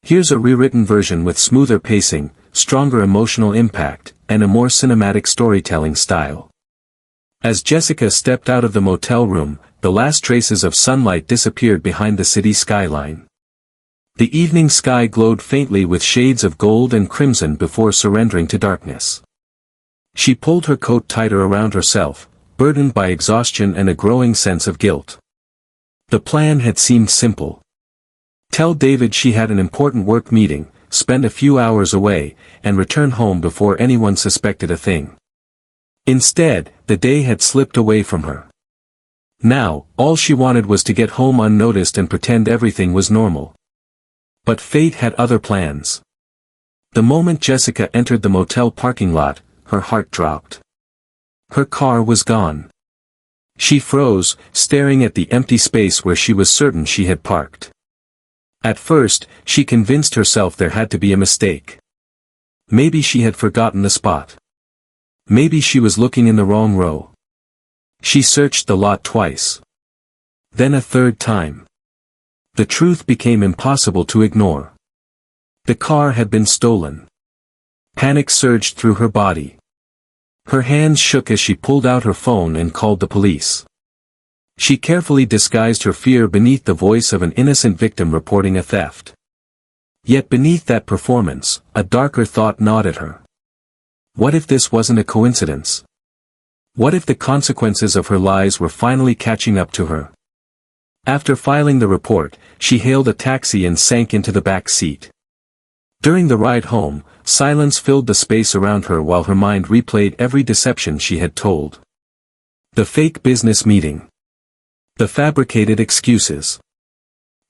Here's a rewritten version with smoother pacing, stronger emotional impact, and a more cinematic storytelling style. As Jessica stepped out of the motel room, the last traces of sunlight disappeared behind the city skyline. The evening sky glowed faintly with shades of gold and crimson before surrendering to darkness. She pulled her coat tighter around herself, burdened by exhaustion and a growing sense of guilt. The plan had seemed simple. Tell David she had an important work meeting, spend a few hours away, and return home before anyone suspected a thing. Instead, the day had slipped away from her. Now, all she wanted was to get home unnoticed and pretend everything was normal. But fate had other plans. The moment Jessica entered the motel parking lot, her heart dropped. Her car was gone. She froze, staring at the empty space where she was certain she had parked. At first, she convinced herself there had to be a mistake. Maybe she had forgotten the spot. Maybe she was looking in the wrong row. She searched the lot twice. Then a third time. The truth became impossible to ignore. The car had been stolen. Panic surged through her body. Her hands shook as she pulled out her phone and called the police. She carefully disguised her fear beneath the voice of an innocent victim reporting a theft. Yet beneath that performance, a darker thought gnawed at her. What if this wasn't a coincidence? What if the consequences of her lies were finally catching up to her? After filing the report, she hailed a taxi and sank into the back seat. During the ride home, silence filled the space around her while her mind replayed every deception she had told. The fake business meeting. The fabricated excuses.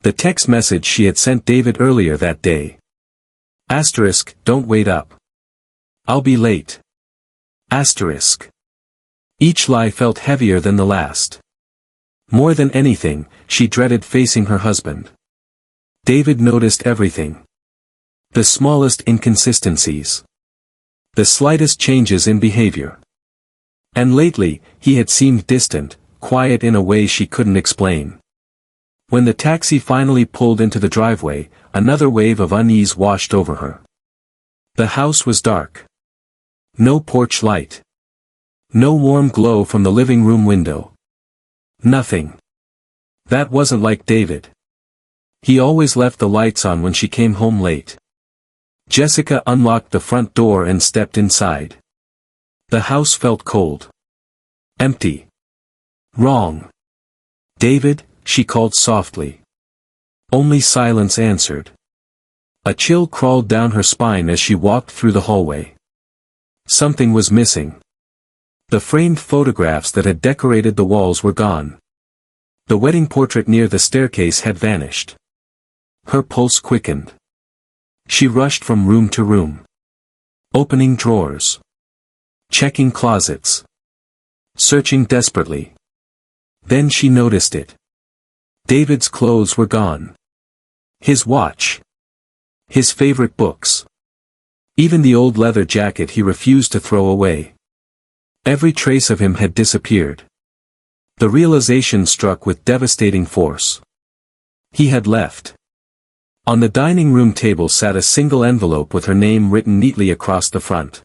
The text message she had sent David earlier that day. Asterisk, don't wait up. I'll be late. Asterisk. Each lie felt heavier than the last. More than anything, she dreaded facing her husband. David noticed everything. The smallest inconsistencies. The slightest changes in behavior. And lately, he had seemed distant, quiet in a way she couldn't explain. When the taxi finally pulled into the driveway, another wave of unease washed over her. The house was dark. No porch light. No warm glow from the living room window. Nothing. That wasn't like David. He always left the lights on when she came home late. Jessica unlocked the front door and stepped inside. The house felt cold. Empty. Wrong. David, she called softly. Only silence answered. A chill crawled down her spine as she walked through the hallway. Something was missing. The framed photographs that had decorated the walls were gone. The wedding portrait near the staircase had vanished. Her pulse quickened. She rushed from room to room. Opening drawers. Checking closets. Searching desperately. Then she noticed it. David's clothes were gone. His watch. His favorite books. Even the old leather jacket he refused to throw away. Every trace of him had disappeared. The realization struck with devastating force. He had left. On the dining room table sat a single envelope with her name written neatly across the front.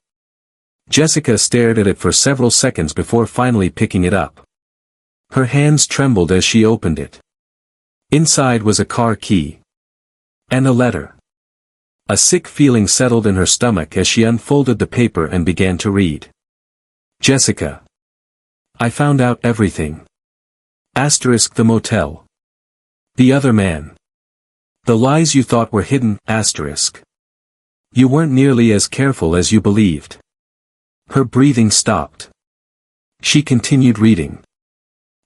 Jessica stared at it for several seconds before finally picking it up. Her hands trembled as she opened it. Inside was a car key. And a letter. A sick feeling settled in her stomach as she unfolded the paper and began to read. Jessica. I found out everything. Asterisk the motel. The other man. The lies you thought were hidden, asterisk. You weren't nearly as careful as you believed. Her breathing stopped. She continued reading.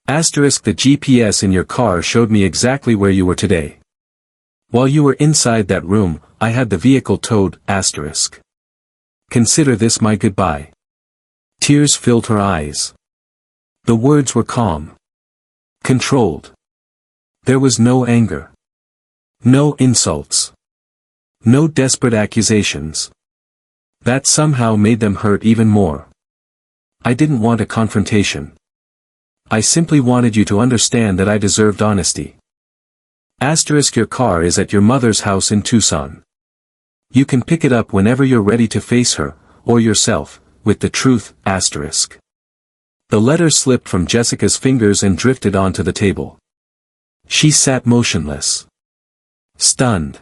Asterisk the GPS in your car showed me exactly where you were today. While you were inside that room, I had the vehicle towed, asterisk. Consider this my goodbye. Tears filled her eyes. The words were calm. Controlled. There was no anger. No insults. No desperate accusations. That somehow made them hurt even more. I didn't want a confrontation. I simply wanted you to understand that I deserved honesty. Asterisk your car is at your mother's house in Tucson. You can pick it up whenever you're ready to face her, or yourself, with the truth, asterisk. The letter slipped from Jessica's fingers and drifted onto the table. She sat motionless. Stunned.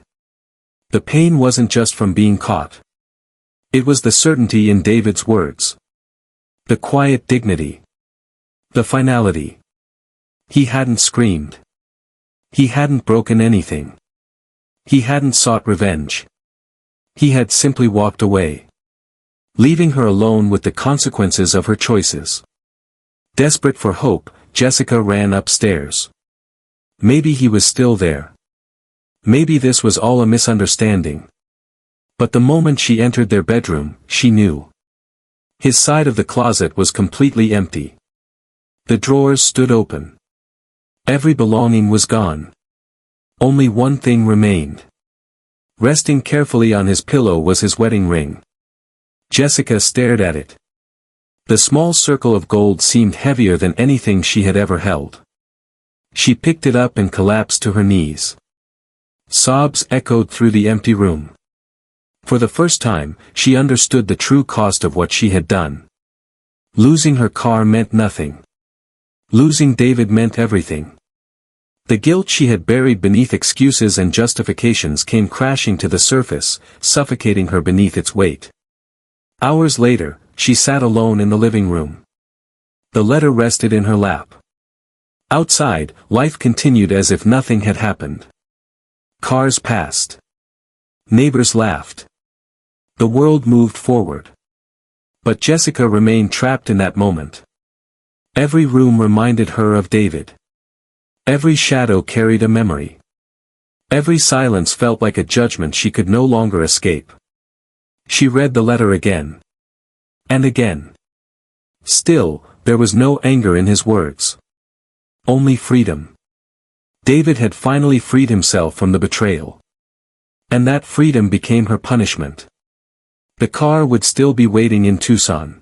The pain wasn't just from being caught. It was the certainty in David's words. The quiet dignity. The finality. He hadn't screamed. He hadn't broken anything. He hadn't sought revenge. He had simply walked away, leaving her alone with the consequences of her choices. Desperate for hope, Jessica ran upstairs. Maybe he was still there. Maybe this was all a misunderstanding. But the moment she entered their bedroom, she knew. His side of the closet was completely empty. The drawers stood open. Every belonging was gone. Only one thing remained. Resting carefully on his pillow was his wedding ring. Jessica stared at it. The small circle of gold seemed heavier than anything she had ever held. She picked it up and collapsed to her knees. Sobs echoed through the empty room. For the first time, she understood the true cost of what she had done. Losing her car meant nothing. Losing David meant everything. The guilt she had buried beneath excuses and justifications came crashing to the surface, suffocating her beneath its weight. Hours later, she sat alone in the living room. The letter rested in her lap. Outside, life continued as if nothing had happened. Cars passed. Neighbors laughed. The world moved forward. But Jessica remained trapped in that moment. Every room reminded her of David. Every shadow carried a memory. Every silence felt like a judgment she could no longer escape. She read the letter again. And again. Still, there was no anger in his words. Only freedom. David had finally freed himself from the betrayal. And that freedom became her punishment. The car would still be waiting in Tucson.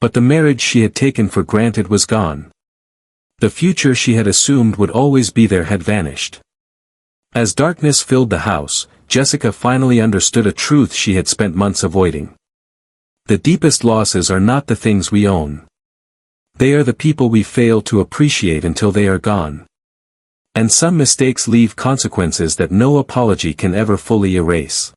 But the marriage she had taken for granted was gone. The future she had assumed would always be there had vanished. As darkness filled the house, Jessica finally understood a truth she had spent months avoiding. The deepest losses are not the things we own. They are the people we fail to appreciate until they are gone. And some mistakes leave consequences that no apology can ever fully erase.